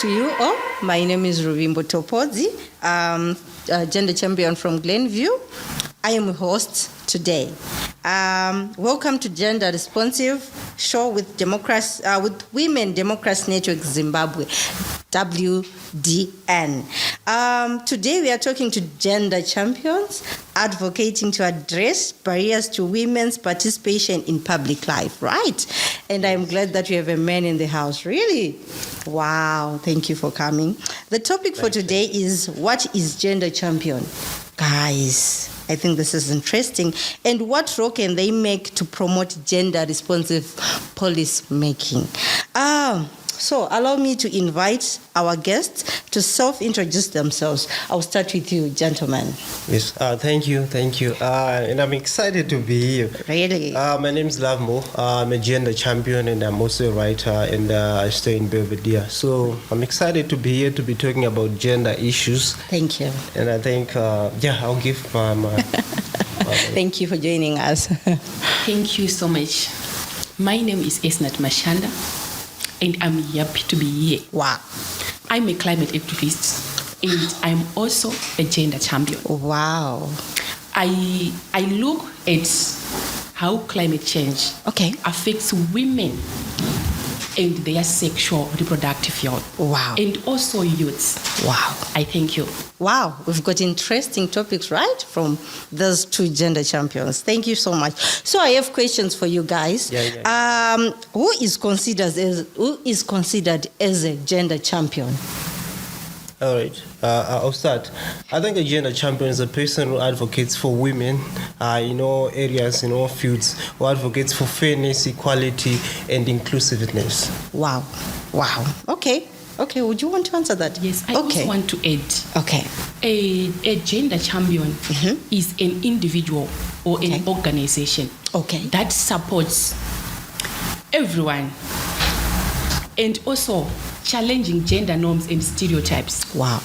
to you all. My name is Ruvimbo Topodzi, gender champion from Glenview. I am a host today. Welcome to Gender Responsive Show with Women Democracy Network Zimbabwe, WDN. Today we are talking to gender champions, advocating to address barriers to women's participation in public life, right? And I'm glad that we have a man in the house. Really? Wow, thank you for coming. The topic for today is, what is gender champion? Guys, I think this is interesting. And what role can they make to promote gender responsive policy making? So allow me to invite our guests to self-introduce themselves. I'll start with you, gentlemen. Yes, thank you. And I'm excited to be here. Really? My name is Lavmo. I'm a gender champion and I'm also a writer, and I stay in Belvedere. So I'm excited to be here to be talking about gender issues. Thank you. And I think, I'll give my Thank you for joining us. Thank you so much. My name is Esnat Mashanda, and I'm happy to be here. Wow. I'm a climate activist, and I'm also a gender champion. Wow. I look at how climate change affects women and their sexual reproductive health. Wow. And also youths. Wow. I thank you. Wow, we've got interesting topics, right, from those two gender champions. Thank you so much. So I have questions for you guys. Who is considered as a gender champion? All right, I'll start. I think a gender champion is a person who advocates for women in all areas, in all fields, who advocates for fairness, equality, and inclusiveness. Wow. Okay, would you want to answer that? Yes, I also want to add. Okay. A gender champion is an individual or an organization that supports everyone and also challenging gender norms and stereotypes. Wow.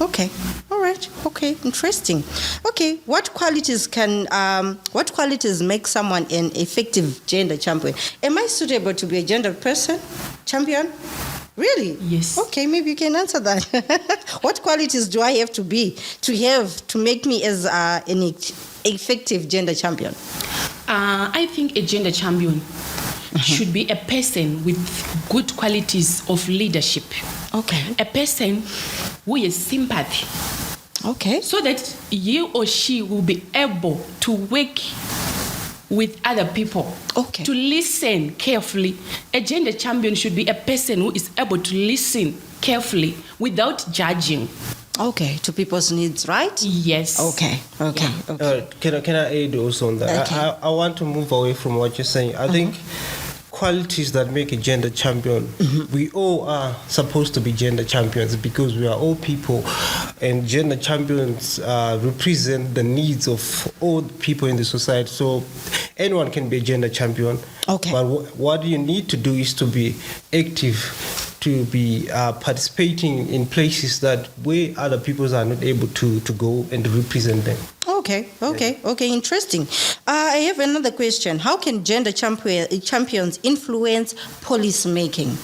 Okay. All right. Okay. Interesting. Okay. What qualities make someone an effective gender champion? Am I suitable to be a gender champion? Really? Yes. Okay. Maybe you can answer that. What qualities do I have to make me as an effective gender champion? I think a gender champion should be a person with good qualities of leadership. Okay. A person who has sympathy. Okay. So that he or she will be able to work with other people. Okay. To listen carefully. A gender champion should be a person who is able to listen carefully without judging. Okay, to people's needs, right? Yes. Okay. Can I add also on that? Okay. I want to move away from what you're saying. I think qualities that make a gender champion, we all are supposed to be gender champions because we are all people, and gender champions represent the needs of all people in the society. So anyone can be a gender champion. Okay. But what you need to do is to be active, to be participating in places that where other people are not able to go and represent them. Okay, interesting. I have another question. How can gender champions influence policy making?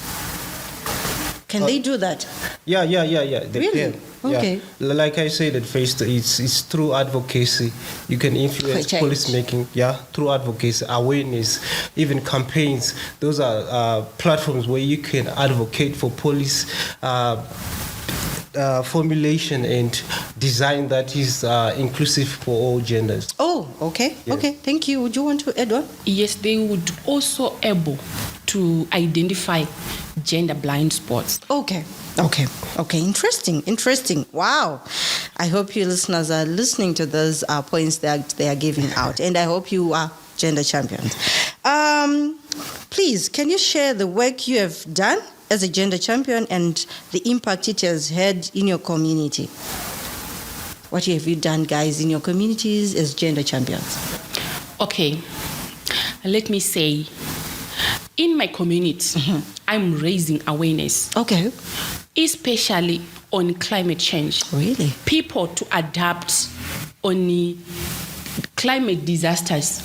Can they do that? Yeah. They Really? can. Okay. Yeah. Like I said at first, it's through advocacy. You can influence policy making. Yeah, through advocacy, awareness, even campaigns. Those are platforms where you can advocate for policy formulation and design that is inclusive for all genders. Oh, okay. Yes. Okay, thank you. Would you want to add on? Yes, they would also able to identify gender blind spots. Okay. Interesting. Wow. I hope you listeners are listening to those points that they are giving out, and I hope you are gender champions. Please, can you share the work you have done as a gender champion and the impact it has had in your community? What have you done, guys, in your communities as gender champions? Okay, let me say, in my community, I'm raising awareness. Okay. Especially on climate change. Really? People to adapt on the climate disasters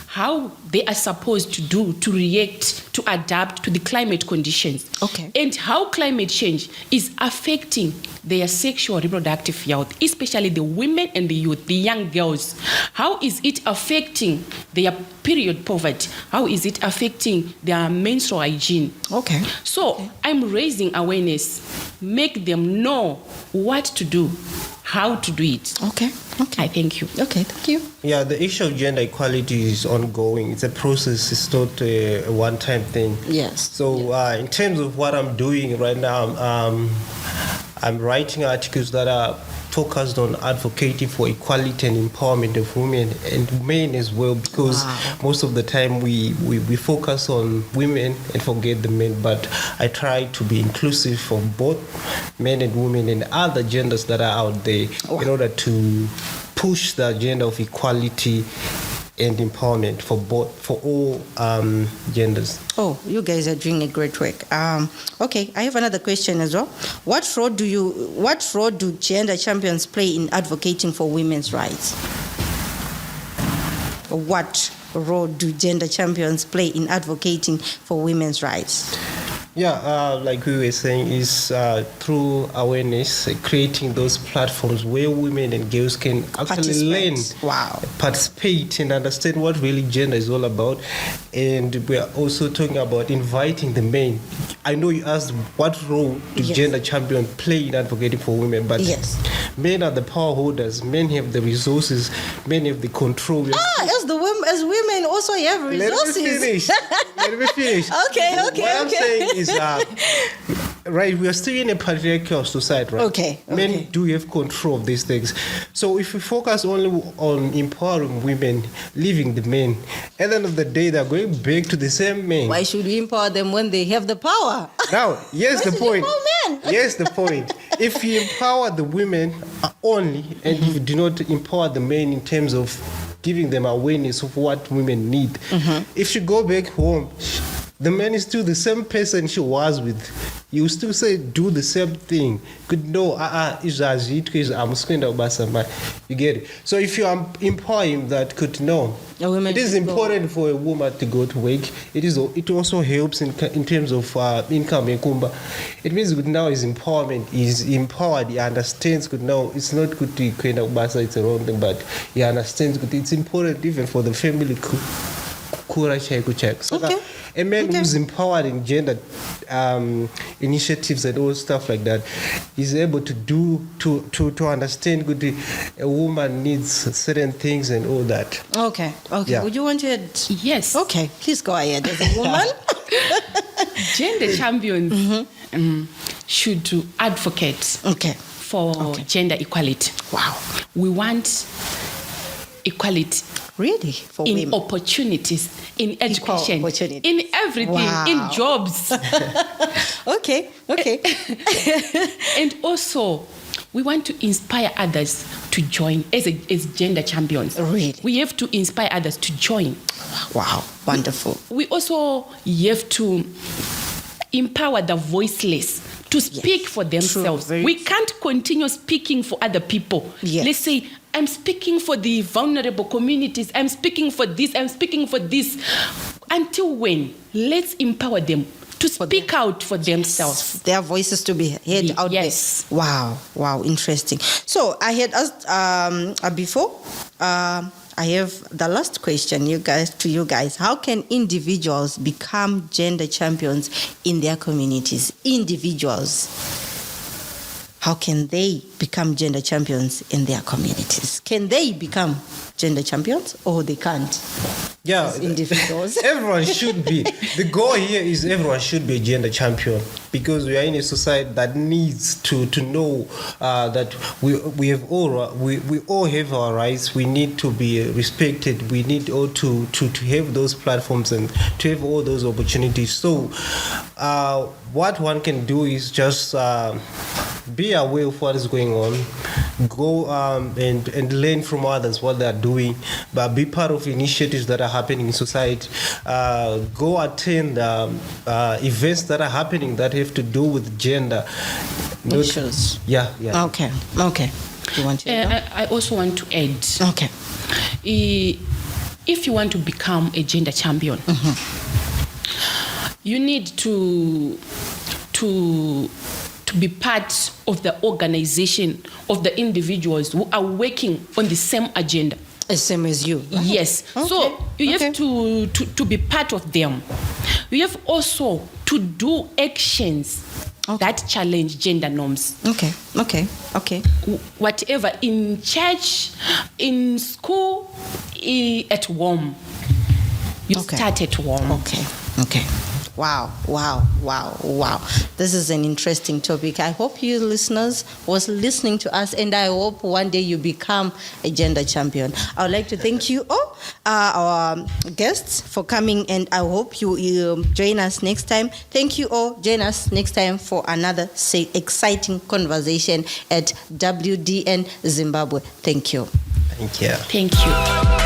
how they are supposed to do to react, to adapt to the climate conditions. Okay. And how climate change is affecting their sexual reproductive health, especially the women and the youth, the young girls. How is it affecting their period poverty? How is it affecting their menstrual hygiene? Okay. So I'm raising awareness, make them know what to do, how to do it. Okay. Okay. I thank you. Okay, thank you. Yeah, the issue of gender equality is ongoing. It's a process. It's not a one-time thing. Yes. So in terms of what I'm doing right now, I'm writing articles that are focused on advocating for equality and empowerment of women and men as well, because most of the time we focus on women and forget the men. But I try to be inclusive for both men and women and other genders that are out there in order to push the agenda of equality and empowerment for all genders. Oh, you guys are doing a great work. Okay, I have another question as well. What role do gender champions play in advocating for women's rights? What role do gender champions play in advocating for women's rights? Yeah, like we were saying, is through awareness, creating those platforms where women and girls can actually learn, participate, and understand what really gender is all about. And we are also talking about inviting the men. I know you asked what role do gender champions play in advocating for women, but men are the power holders. Men have the resources. Men have the control. As women also have resources. Let me finish. Okay. What I'm saying is, right, we are still in a patriarchal society, right? Okay. Men do have control of these things. So if we focus only on empowering women, leaving the men, at the end of the day, they're going back to the same men. Why should we empower them when they have the power? Now, here's the point. Men? Here's the point. If you empower the women only, and you do not empower the men in terms of giving them awareness of what women need, if you go back home, the man is still the same person she was with. You still say do the same thing. Could know you get it. So if you empower him, that could know. It is important for a woman to go to work. It also helps in terms of income. It means good now is empowerment. He's empowered. He understands good now. It's not good to create a it's a wrong thing, but he understands good. It's important even for the family. So a man who's empowered in gender initiatives and all stuff like that is able to understand good. A woman needs certain things and all that. Okay. Yeah. Would you want to add? Yes. Okay, please go ahead. As a woman, gender champions should advocate for gender equality. Wow. We want equality. Really? For in women? Opportunities, in education, in everything, in jobs. Okay. And also, we want to inspire others to join as gender champions. Really? We have to inspire others to join. Wow, wonderful. We also have to empower the voiceless to speak for themselves. We can't continue speaking for other people. Let's say, I'm speaking for the vulnerable communities. I'm speaking for this. I'm speaking for this. Until when? Let's empower them to speak out for themselves. Their voices to be heard out there. Wow, interesting. So I had asked before. I have the last question, to you guys. How can individuals become gender champions in their communities? Individuals. How can they become gender champions in their communities? Can they become gender champions or they can't? Yeah, as individuals. Everyone should be. The goal here is everyone should be a gender champion, because we are in a society that needs to know that we all have our rights. We need to be respected. We need all to have those platforms and to have all those opportunities. So what one can do is just be aware of what is going on, go and learn from others what they are doing, but be part of initiatives that are happening in society. Go attend events that are happening that have to do with gender issues. Yeah. Okay. You want to I also want to add. Okay. if you want to become a gender champion, you need to be part of the organization of the individuals who are working on the same agenda. Same as you. Yes. Okay. So you have to be part of them. You have also to do actions that challenge gender norms. Okay. Whatever, in church, in school, at home. You start at home. Okay. Wow. This is an interesting topic. I hope you listeners was listening to us, and I hope one day you become a gender champion. I would like to thank you all, our guests, for coming, and I hope you join us next time. Thank you all. Join us next time for another exciting conversation at WDN Zimbabwe. Thank you. Thank you. Thank you.